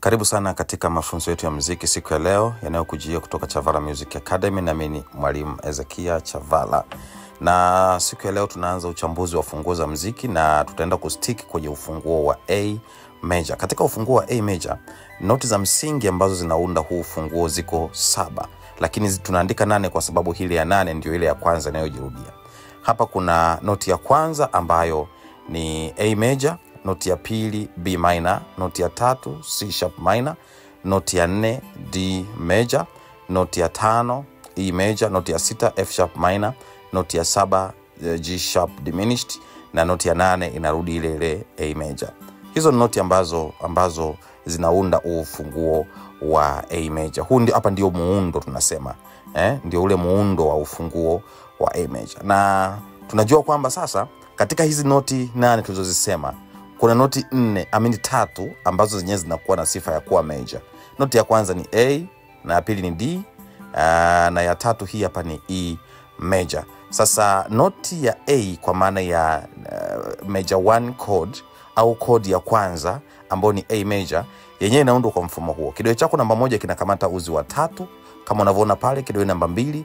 Karibu sana katika mafunzo yetu ya muziki siku ya leo yanayokujia kutoka Chavala Music Academy, na mimi ni mwalimu Ezekia Chavala. Na siku ya leo tunaanza uchambuzi wa funguo za muziki na tutaenda kustick kwenye ufunguo wa A major. Katika ufunguo wa A major, noti za msingi ambazo zinaunda huu ufunguo ziko 7, lakini tunaandika 8 kwa sababu hili ya 8 ndio ile ya kwanza inayojirudia. Hapa kuna noti ya kwanza ambayo ni A major, noti ya pili B minor, noti ya tatu C sharp minor, noti ya 4 D major, noti ya 5 E major, noti ya 6 F sharp minor, noti ya 7 G sharp diminished, na noti ya 8 inarudi ile A major. Hizo noti ambazo zinaunda ufunguo wa A major. Huu ndio, hapa ndio muundo tunasema, ndio ule muundo wa ufunguo wa A major. Na tunajua kwamba sasa katika hizi noti 8 tulizozisema kuna noti 3 ambazo zenyewe zinakuwa na sifa ya kuwa major. Noti ya kwanza ni A, na ya pili ni D, na ya tatu hii hapa ni E major. Sasa noti ya A kwa maana ya major 1 chord au chord ya kwanza ambayo ni A major, yenyewe inaundwa kwa mfumo huo. Kidole chako namba 1 kinakamata uzi wa 3 kama unavyoona pale. Kidole namba 2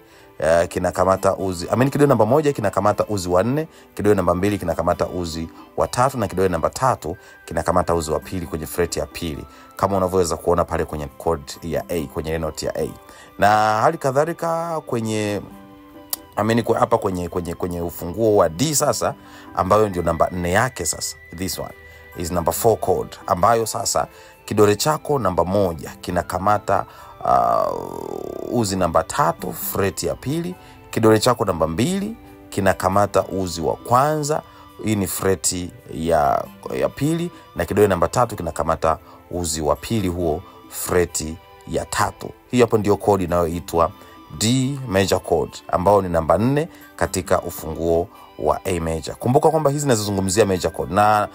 kinakamata uzi, kidole namba 1 kinakamata uzi wa 4, kidole namba 2 kinakamata uzi wa 3, na kidole namba 3 kinakamata uzi wa pili kwenye fret ya pili, kama unavyoweza kuona pale kwenye chord ya A, kwenye noti ya A. Na hali kadhalika kwenye hapa kwenye ufunguo wa D sasa, ambayo ndio namba 4 yake. Sasa this one is number 4 chord, ambayo sasa kidole chako namba 1 kinakamata uzi namba 3 fret ya pili, kidole chako namba 2 kinakamata uzi wa kwanza, hii ni fret ya pili, na kidole namba 3 kinakamata uzi wa pili, huo fret ya 3. Hii hapo ndio chord inayoitwa D major chord, ambao ni namba 4 katika ufunguo wa A major. Kumbuka kwamba hizi nazozungumzia major chord, na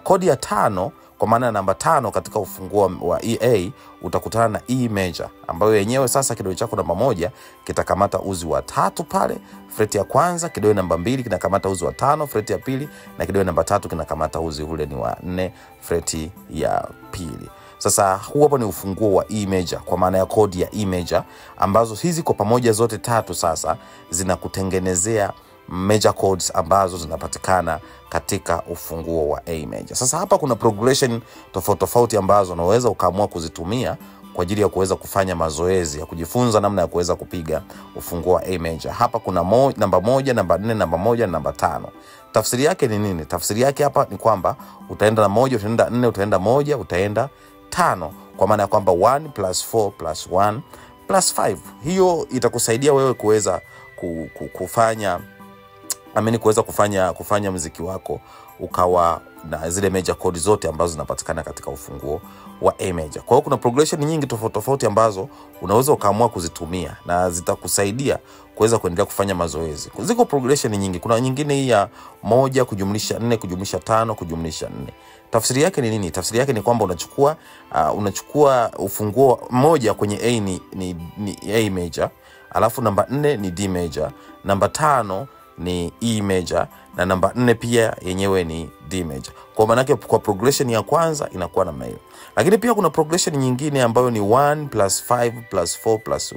chord ya 5 kwa maana namba 5 katika ufunguo wa EA utakutana na E major, ambayo yenyewe sasa kidole chako namba 1 kitakamata uzi wa 3 pale fret ya kwanza, kidole namba 2 kinakamata uzi wa 5 fret ya pili, na kidole namba 3 kinakamata uzi ule ni wa 4 fret ya pili. Sasa huu hapo ni ufunguo wa E major kwa maana ya chord ya E major, ambazo hizi kwa pamoja zote 3 sasa zinakutengenezea major chords ambazo zinapatikana katika ufunguo wa A major. Sasa hapa kuna progression tofauti ambazo unaweza ukaamua kuzitumia kwa ajili ya kuweza kufanya mazoezi ya kujifunza namna ya kuweza kupiga ufunguo wa A major. Hapa kuna namba 1, namba 4, namba 1 na namba 5. Tafsiri yake ni nini? Tafsiri yake hapa ni kwamba utaenda na 1, utaenda 4, utaenda 1, utaenda 5, kwa maana ya kwamba 1 plus 4 plus 1 plus 5. Hiyo itakusaidia wewe kuweza kufanya muziki wako ukawa na zile major chord zote ambazo zinapatikana katika ufunguo wa A major. Kwa hiyo kuna progression nyingi tofauti ambazo unaweza ukaamua kuzitumia na zitakusaidia kuweza kuendelea kufanya mazoezi. Ziko progression nyingi. Kuna nyingine hii ya 1 kujumlisha 4 kujumlisha 5 kujumlisha 4. Tafsiri yake ni nini? Tafsiri yake ni kwamba unachukua ufunguo 1 kwenye A ni A major, alafu namba 4 ni D major, namba 5 ni E major, na namba 4 pia yenyewe ni D major. Kwa maana yake kwa progression ya kwanza inakuwa namna hiyo. Lakini pia kuna progression nyingine ambayo ni 1 plus 5 plus 4 plus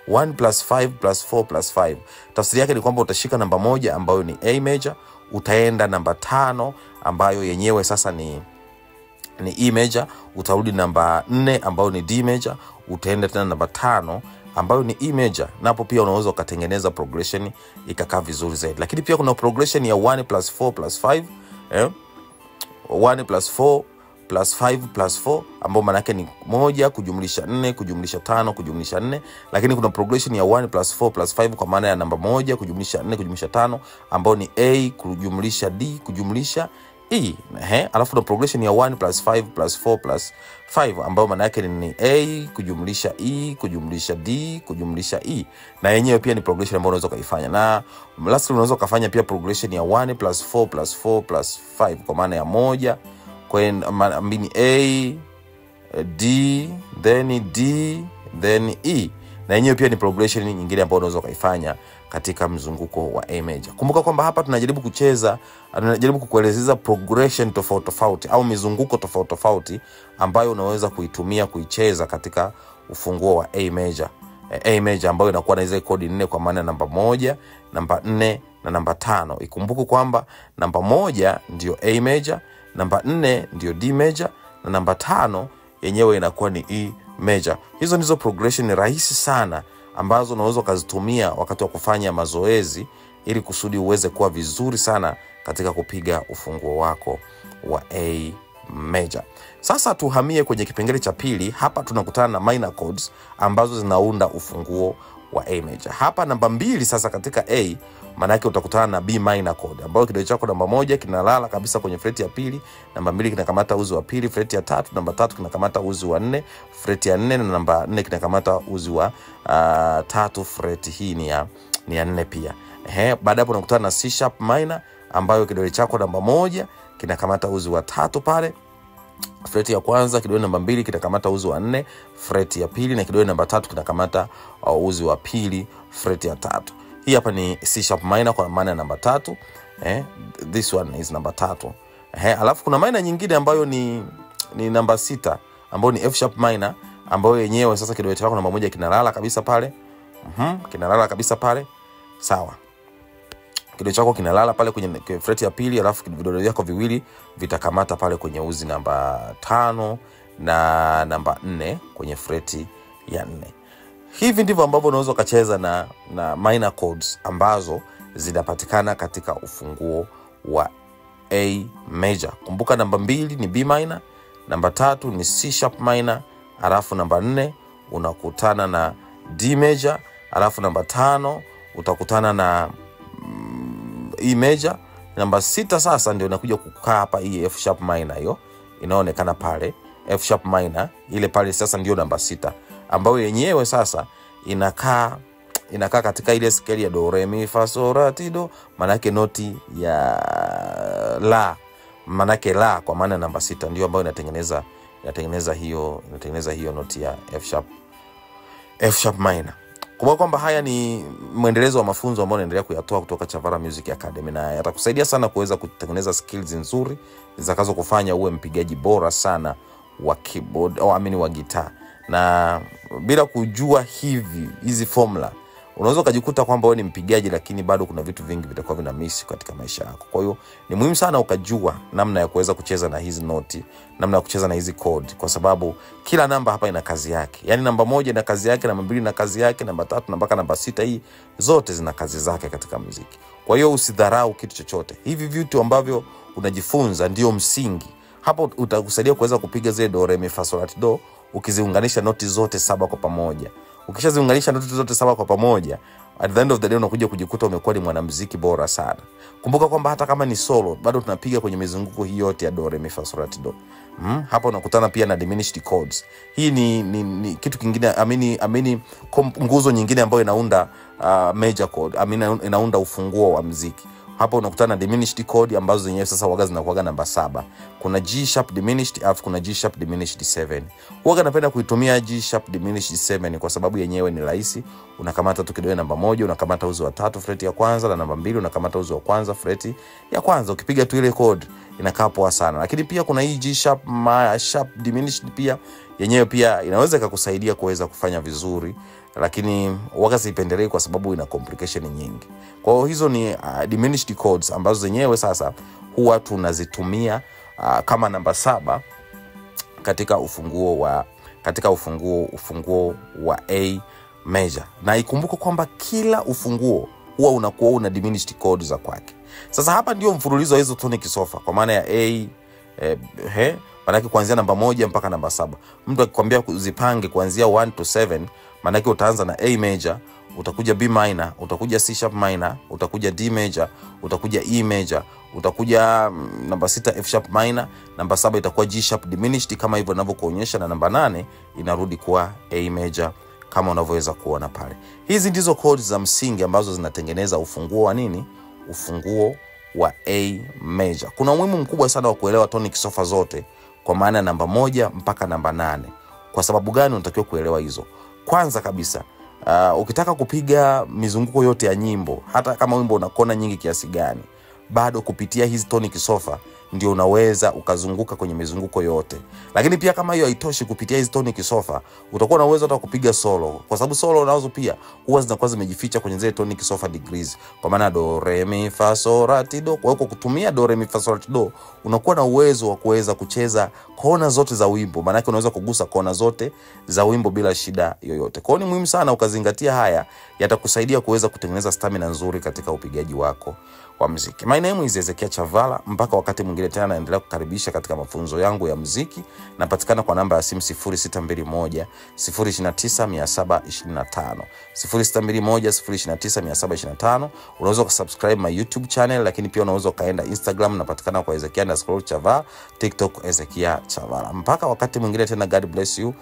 1 plus 5 plus 4 plus 5. Tafsiri yake ni kwamba utashika namba 1 ambayo ni A major, utaenda namba 5 ambayo yenyewe sasa ni E major, utarudi namba 4 ambayo ni D major, utaenda tena namba 5 ambayo ni E major, napo pia unaweza ukatengeneza progression ikakaa vizuri zaidi. Lakini pia kuna progression ya 1 plus 4 plus 5, 1 plus 4 plus 5 plus 4, ambayo maana yake ni 1 kujumlisha 4 kujumlisha 5 kujumlisha 4. Lakini kuna progression ya 1 plus 4 plus 5 kwa maana ya namba 1 kujumlisha 4 kujumlisha 5, ambayo ni A kujumlisha D kujumlisha E. Alafu na progression ya 1 plus 5 plus 4 plus 5, ambayo maana yake ni A kujumlisha E kujumlisha D kujumlisha E, na yenyewe pia ni progression ambayo unaweza kuifanya. Na lastly unaweza kufanya pia progression ya 1 plus 4 plus 4 plus 5 kwa maana ya 1 kwenye A D then D then E, na yenyewe pia ni progression nyingine ambayo unaweza kuifanya katika mzunguko wa A major. Kumbuka kwamba hapa tunajaribu kukuelezea progression tofauti tofauti au mizunguko tofauti tofauti ambayo unaweza kuitumia kuicheza katika ufunguo wa A major. A major ambayo inakuwa na hizo kodi 4 kwa maana namba 1, namba 4 na namba 5. Ikumbuke kwamba namba 1 ndio A major, namba 4 ndio D major na namba 5 yenyewe inakuwa ni E major. Hizo ndizo progression rahisi sana ambazo unaweza kuzitumia wakati wa kufanya mazoezi ili kusudi uweze kuwa vizuri sana katika kupiga ufunguo wako wa A major. Sasa tuhamie kwenye kipengele cha pili. Hapa tunakutana na minor chords ambazo zinaunda ufunguo wa A major. Hapa namba 2 sasa katika A, maana yake utakutana na B minor chord ambayo kidole chako namba 1 kinalala kabisa kwenye freti ya pili, namba 2 kinakamata uzi wa pili, freti ya 3, namba 3 kinakamata uzi wa 4, freti ya 4 na namba 4 kinakamata uzi wa 3, freti hii ni ya 4 pia. Baada hapo unakutana na C sharp minor ambayo kidole chako namba 1 kinakamata uzi wa 3 pale. Freti ya kwanza kidole namba 2 kinakamata uzi wa 4, freti ya pili, na kidole namba 3 kinakamata uzi wa pili, freti ya 3. Hii hapa ni C sharp minor kwa maana namba 3. This one is namba 3. Alafu kuna minor nyingine ambayo ni namba 6 ambayo ni F sharp minor ambayo yenyewe sasa kidole chako namba 1 kinalala kabisa pale. Kinalala kabisa pale. Sawa. Kidole chako kinalala pale kwenye freti ya pili, alafu vidole vyako viwili vitakamata pale kwenye uzi namba 5 na namba 4 kwenye freti ya 4. Hivi ndivyo ambavyo unaweza kucheza na minor chords ambazo zinapatikana katika ufunguo wa A major. Kumbuka namba 2 ni B minor, namba 3 ni C sharp minor, alafu namba 4 unakutana na D major, alafu namba 5 utakutana na E major, namba 6 sasa ndio inakuja kukaa hapa hii F sharp minor, hiyo inaonekana pale F sharp minor ile pale sasa ndio namba 6 ambayo yenyewe sasa inakaa katika ile scale ya do re mi fa so la ti do, maana yake noti ya la, maana yake la kwa maana namba 6 ndio ambayo inatengeneza hiyo noti ya F sharp minor. Kumbuka kwamba haya ni muendelezo wa mafunzo ambayo naendelea kuyatoa kutoka Chavara Music Academy, na yatakusaidia sana kuweza kutengeneza skills nzuri zitakazo kufanya uwe mpigaji bora sana wa keyboard au wa gitaa. Na bila kujua hizi formula unaweza kujikuta kwamba wewe ni mpigaji lakini bado kuna vitu vingi vitakuwa vina miss katika maisha yako. Kwa hiyo ni muhimu sana ukajua namna ya kuweza kucheza na hizi noti, namna ya kucheza na hizi chord, kwa sababu kila namba hapa ina kazi yake. Yaani namba 1 ina kazi yake, namba 2 ina kazi yake, namba 3 na mpaka namba 6 hii zote zina kazi zake katika muziki. Kwa hiyo usidharau kitu chochote. Hivi vitu ambavyo unajifunza ndio msingi. Hapo utakusaidia kuweza kupiga zile do re mi fa so la ti do ukiziunganisha noti zote 7 kwa pamoja. Ukishaziunganisha noti zote 7 kwa pamoja, at the end of the day unakuja kujikuta umekuwa ni mwanamuziki bora sana. Kumbuka kwamba hata kama ni solo bado tunapiga kwenye mizunguko hii yote ya do re mi fa so la ti do. Hapa unakutana pia na diminished chords. Hii ni kitu kingine, nguzo nyingine ambayo inaunda major chord, inaunda ufunguo wa muziki. Hapo unakutana na diminished chord ambazo zenyewe sasa waga zinakuwa namba 7. Kuna G sharp diminished, alafu kuna G sharp diminished 7. Waga napenda kuitumia G sharp diminished 7 kwa sababu yenyewe ni rahisi. Unakamata tu kidole namba 1, unakamata uzi wa 3 freti ya kwanza, na namba 2 unakamata uzi wa kwanza freti ya kwanza. Ukipiga tu ile chord inakaa poa sana. Lakini pia kuna hii G sharp diminished pia, yenyewe pia inaweza kukusaidia kuweza kufanya vizuri, lakini waga sipendelee kwa sababu ina complication nyingi. Kwa hiyo hizo ni diminished chords ambazo zenyewe sasa huwa tunazitumia kama namba 7 katika ufunguo wa A major. Na ikumbuke kwamba kila ufunguo huwa unakuwa una diminished chords za kwake. Sasa hapa ndio mfululizo wa hizo tonic sofa kwa maana ya A maana yake kuanzia namba 1 mpaka namba 7. Mtu akikwambia kuzipange kuanzia 1 to 7, maana yake utaanza na A major, utakuja B minor, utakuja C sharp minor, utakuja D major, utakuja E major, utakuja namba 6 F sharp minor, namba 7 itakuwa G sharp diminished kama hivyo ninavyokuonyesha, na namba 8 inarudi kuwa A major kama unavyoweza kuona pale. Hizi ndizo chords za msingi ambazo zinatengeneza ufunguo wa nini? Ufunguo wa A major. Kuna umuhimu mkubwa sana wa kuelewa tonic sofa zote kwa maana namba 1 mpaka namba 8. Kwa sababu gani unatakiwa kuelewa hizo? Kwanza kabisa, Ukitaka kupiga mizunguko yote ya nyimbo, hata kama wimbo una kona nyingi kiasi gani, bado kupitia hizi tonic sofa ndio unaweza ukazunguka kwenye mizunguko yote. Lakini pia kama hiyo haitoshi, kupitia hizi tonic sofa utakuwa na uwezo hata kupiga solo, kwa sababu solo nazo pia huwa zinakuwa zimejificha kwenye zile tonic sofa degrees, kwa maana do re mi fa sol la ti do. Kwa hiyo kutumia do re mi fa sol la ti do unakuwa na uwezo wa kuweza kucheza kona zote za wimbo, maana yake unaweza kugusa kona zote za wimbo bila shida yoyote. Kwa hiyo ni muhimu sana ukazingatia haya, yatakusaidia kuweza kutengeneza stamina nzuri katika upigaji wako wa muziki. My name is Ezekia Chavala. Mpaka wakati mwingine tena, naendelea kukaribisha katika mafunzo yangu ya muziki. Napatikana kwa namba ya simu 0621 029 725 0621 029 725. Unaweza kusubscribe my YouTube channel, lakini pia unaweza kaenda Instagram, napatikana kwa Ezekia_Chavala, TikTok Ezekia Chavala. Mpaka wakati mwingine tena, God bless you.